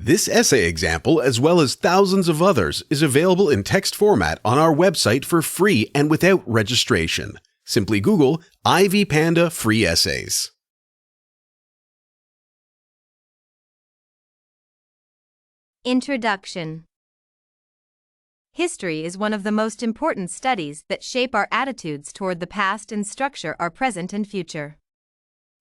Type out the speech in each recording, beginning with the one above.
This essay example, as well as thousands of others, is available in text format on our website for free and without registration. Simply Google Ivy Panda Free Essays. Introduction. History is one of the most important studies that shape our attitudes toward the past and structure our present and future.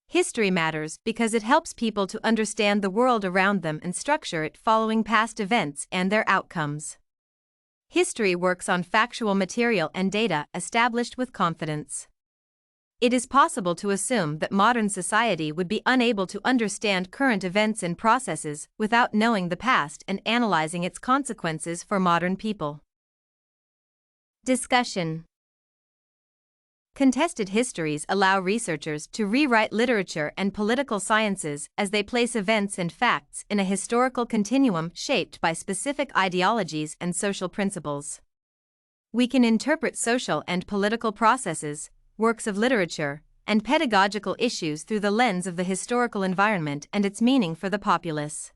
History matters because it helps people to understand the world around them and structure it following past events and their outcomes. History works on factual material and data established with confidence. It is possible to assume that modern society would be unable to understand current events and processes without knowing the past and analyzing its consequences for modern people. Discussion. Contested histories allow researchers to rewrite literature and political sciences as they place events and facts in a historical continuum shaped by specific ideologies and social principles. We can interpret social and political processes, works of literature, and pedagogical issues through the lens of the historical environment and its meaning for the populace.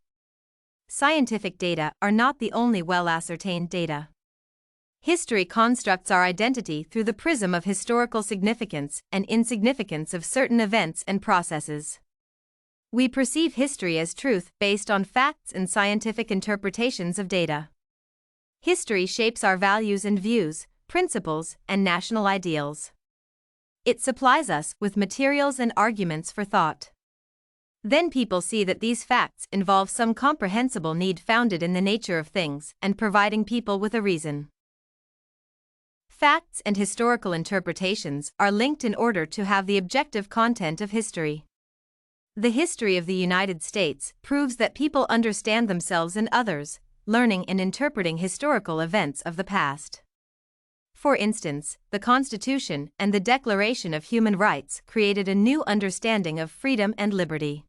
Scientific data are not the only well-ascertained data. History constructs our identity through the prism of historical significance and insignificance of certain events and processes. We perceive history as truth based on facts and scientific interpretations of data. History shapes our values and views, principles, and national ideals. It supplies us with materials and arguments for thought. Then people see that these facts involve some comprehensible need founded in the nature of things and providing people with a reason. Facts and historical interpretations are linked in order to have the objective content of history. The history of the United States proves that people understand themselves and others, learning and interpreting historical events of the past. For instance, the Constitution and the Declaration of Human Rights created a new understanding of freedom and liberty.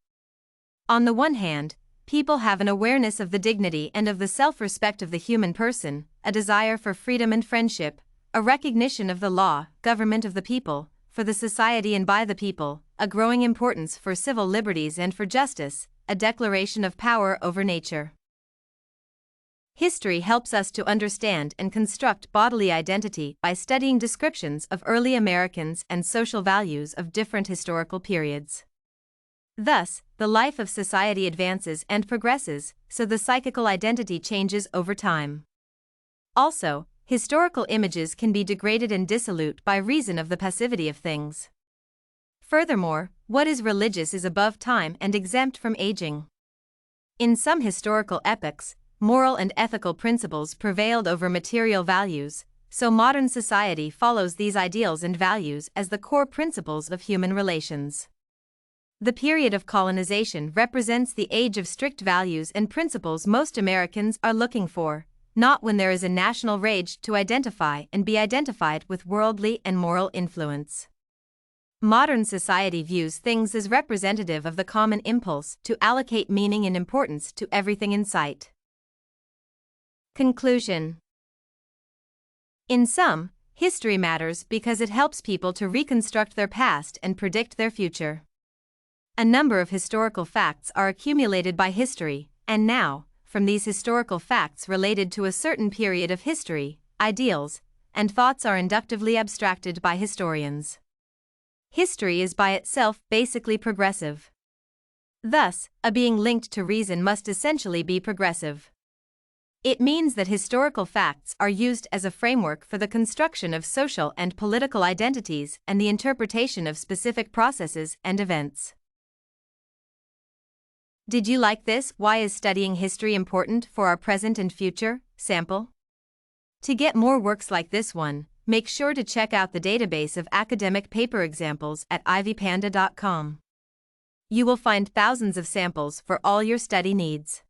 On the one hand, people have an awareness of the dignity and of the self-respect of the human person, a desire for freedom and friendship, a recognition of the law, government of the people, for the society and by the people, a growing importance for civil liberties and for justice, a declaration of power over nature. History helps us to understand and construct bodily identity by studying descriptions of early Americans and social values of different historical periods. Thus, the life of society advances and progresses, so the psychical identity changes over time. Also, historical images can be degraded and dissolute by reason of the passivity of things. Furthermore, what is religious is above time and exempt from aging. In some historical epochs, moral and ethical principles prevailed over material values, so modern society follows these ideals and values as the core principles of human relations. The period of colonization represents the age of strict values and principles most Americans are looking for, not when there is a national rage to identify and be identified with worldly and moral influence. Modern society views things as representative of the common impulse to allocate meaning and importance to everything in sight. Conclusion. In sum, history matters because it helps people to reconstruct their past and predict their future. A number of historical facts are accumulated by history, and now, from these historical facts related to a certain period of history, ideals, and thoughts are inductively abstracted by historians. History is by itself basically progressive. Thus, a being linked to reason must essentially be progressive. It means that historical facts are used as a framework for the construction of social and political identities and the interpretation of specific processes and events. Did you like this "Why is studying history important for our present and future" sample? To get more works like this one, make sure to check out the database of academic paper examples at ivypanda.com. You will find thousands of samples for all your study needs.